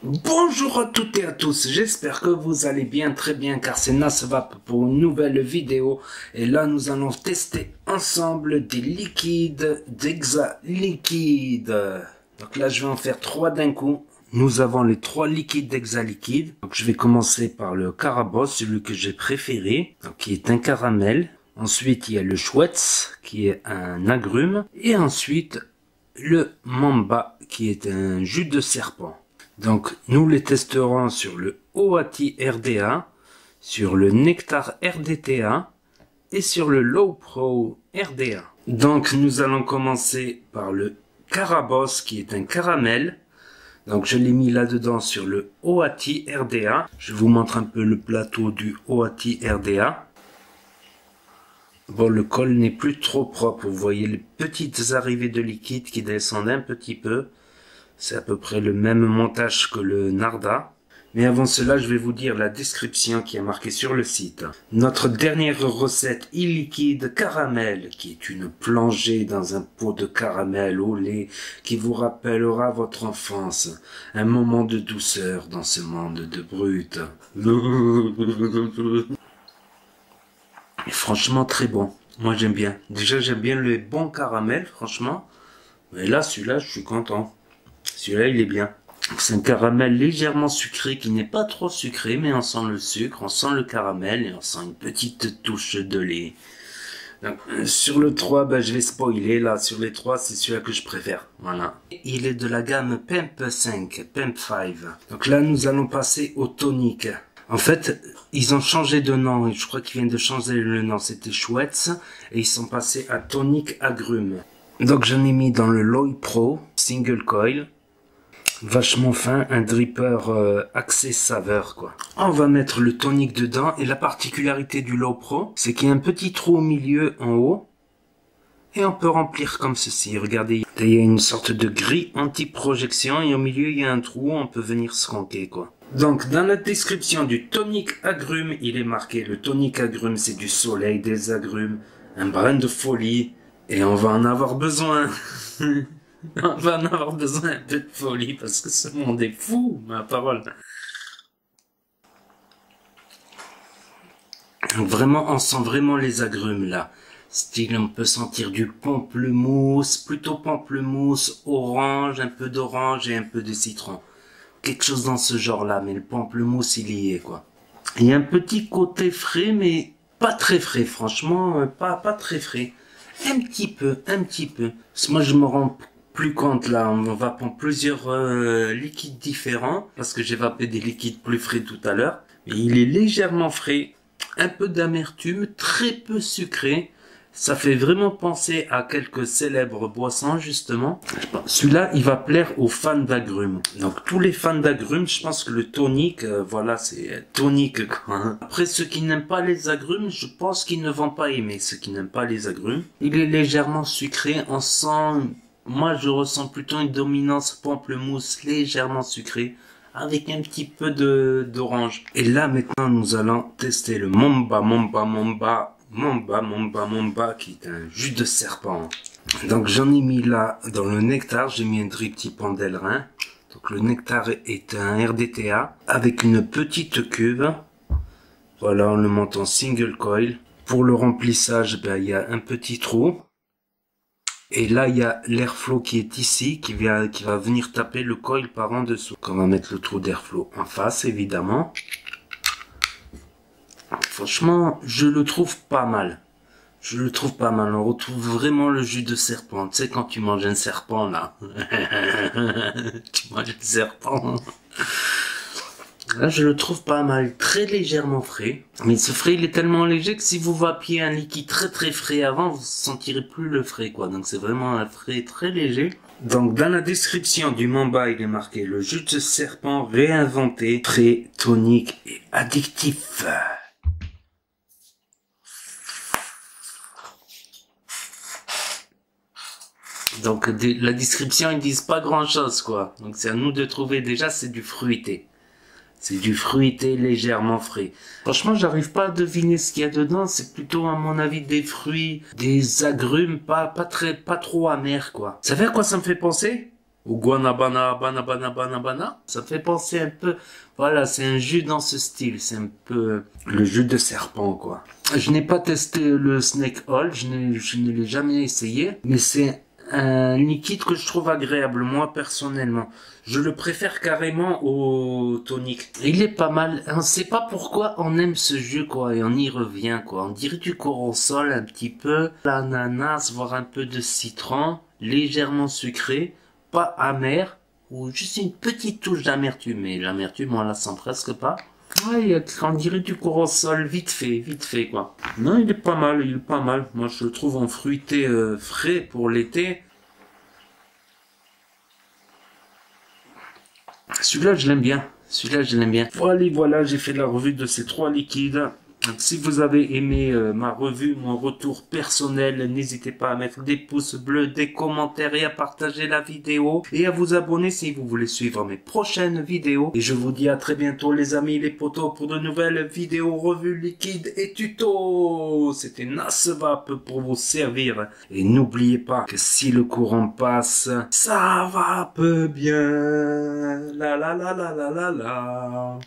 Bonjour à toutes et à tous, j'espère que vous allez bien, très bien, car c'est Nasvap pour une nouvelle vidéo. Et là, nous allons tester ensemble des liquides d'Exa Liquide. Donc là, je vais en faire 3 d'un coup. Nous avons les 3 liquides d'Exa Liquide. Donc je vais commencer par le Carabosse, celui que j'ai préféré, donc, qui est un caramel. Ensuite, il y a le Schweppes, qui est un agrume. Et ensuite, le Mamba, qui est un jus de serpent. Donc, nous les testerons sur le Oati RDA, sur le Nectar RDTA et sur le Low Pro RDA. Donc, nous allons commencer par le Carabosse qui est un caramel. Donc, je l'ai mis là-dedans sur le Oati RDA. Je vous montre un peu le plateau du Oati RDA. Bon, le col n'est plus trop propre. Vous voyez les petites arrivées de liquide qui descendent un petit peu. C'est à peu près le même montage que le Narda. Mais avant cela, je vais vous dire la description qui est marquée sur le site. Notre dernière recette illiquide caramel, qui est une plongée dans un pot de caramel au lait qui vous rappellera votre enfance. Un moment de douceur dans ce monde de brut. Et franchement, très bon. Moi, j'aime bien. Déjà, j'aime bien le bon caramel, franchement. Mais là, celui-là, je suis content. Celui-là, il est bien. C'est un caramel légèrement sucré qui n'est pas trop sucré, mais on sent le sucre, on sent le caramel et on sent une petite touche de lait. Donc, sur le 3, je vais spoiler. Là, sur les 3, c'est celui-là que je préfère. Voilà. Il est de la gamme Pemp 5, Pemp 5. Donc là, nous allons passer au tonique. En fait, ils ont changé de nom. Je crois qu'ils viennent de changer le nom. C'était Schweppes et ils sont passés à tonique agrume. Donc j'en ai mis dans le Low Pro Single Coil. Vachement fin, un dripper axé saveur quoi. On va mettre le tonique dedans et la particularité du Low Pro, c'est qu'il y a un petit trou au milieu en haut. Et on peut remplir comme ceci. Regardez, il y a une sorte de grille anti-projection et au milieu il y a un trou où on peut venir se ranquer quoi. Donc dans la description du tonique agrume, il est marqué le tonique agrume c'est du soleil, des agrumes, un brin de folie. Et on va en avoir besoin. On va en avoir besoin un peu de folie parce que ce monde est fou, ma parole. Vraiment, on sent vraiment les agrumes là. Style, on peut sentir du pamplemousse, plutôt pamplemousse, orange, un peu d'orange et un peu de citron. Quelque chose dans ce genre là, mais le pamplemousse il y est quoi. Il y a un petit côté frais, mais pas très frais, franchement, pas très frais. Un petit peu. Parce que moi je me rends plus compte là, on va prendre plusieurs liquides différents, parce que j'ai vapé des liquides plus frais tout à l'heure. Mais il est légèrement frais, un peu d'amertume, très peu sucré. Ça fait vraiment penser à quelques célèbres boissons justement. Celui-là, il va plaire aux fans d'agrumes. Donc tous les fans d'agrumes, je pense que le tonique, voilà, c'est tonique quoi. Après ceux qui n'aiment pas les agrumes, je pense qu'ils ne vont pas aimer ceux qui n'aiment pas les agrumes. Il est légèrement sucré, on sent, moi je ressens plutôt une dominance pamplemousse légèrement sucrée, avec un petit peu d'orange. Et là maintenant nous allons tester le Mamba, qui est un jus de serpent. Donc j'en ai mis là dans le nectar, j'ai mis un drip type Pendelrin. Donc le nectar est un RDTA avec une petite cuve. Voilà, on le monte en single coil. Pour le remplissage, il y a un petit trou. Et là, il y a l'airflow qui est ici, qui va venir taper le coil par en dessous. Donc on va mettre le trou d'airflow en face, évidemment. Franchement, je le trouve pas mal. On retrouve vraiment le jus de serpent. Tu sais, quand tu manges un serpent, là. Tu manges un serpent. Là, je le trouve pas mal. Très légèrement frais. Mais ce frais, il est tellement léger que si vous vapiez un liquide très frais avant, vous sentirez plus le frais, quoi. Donc, c'est vraiment un frais très léger. Donc, dans la description du Mamba, il est marqué le jus de serpent réinventé, très tonique et addictif. Donc la description ils disent pas grand chose quoi. Donc c'est à nous de trouver. Déjà c'est du fruité. C'est du fruité légèrement frais. Franchement j'arrive pas à deviner ce qu'il y a dedans. C'est plutôt à mon avis des fruits, des agrumes pas trop amers quoi. Vous savez à quoi ça me fait penser? ou guanabana, bana. Ça fait penser un peu, voilà, c'est un jus dans ce style, c'est un peu le jus de serpent, quoi. Je n'ai pas testé le Snake Oil, je ne l'ai jamais essayé, mais c'est un liquide que je trouve agréable, moi personnellement. Je le préfère carrément au tonic. Il est pas mal. On sait pas pourquoi on aime ce jus, quoi, et on y revient, quoi. On dirait du corosol un petit peu, l'ananas, voire un peu de citron, légèrement sucré, pas amer, ou juste une petite touche d'amertume. Mais l'amertume, on la sent presque pas. Ouais, on dirait du corosol, vite fait, quoi. Non, il est pas mal, il est pas mal. Moi, je le trouve en fruité frais pour l'été. Celui-là, je l'aime bien. Celui-là, je l'aime bien. Voilà, j'ai fait la revue de ces 3 liquides. Donc, si vous avez aimé ma revue, mon retour personnel, n'hésitez pas à mettre des pouces bleus, des commentaires et à partager la vidéo. Et à vous abonner si vous voulez suivre mes prochaines vidéos. Et je vous dis à très bientôt les amis, les potos, pour de nouvelles vidéos, revues, liquides et tutos. C'était Nasvap pour vous servir. Et n'oubliez pas que si le courant passe, ça va peu bien. La la la la la la la.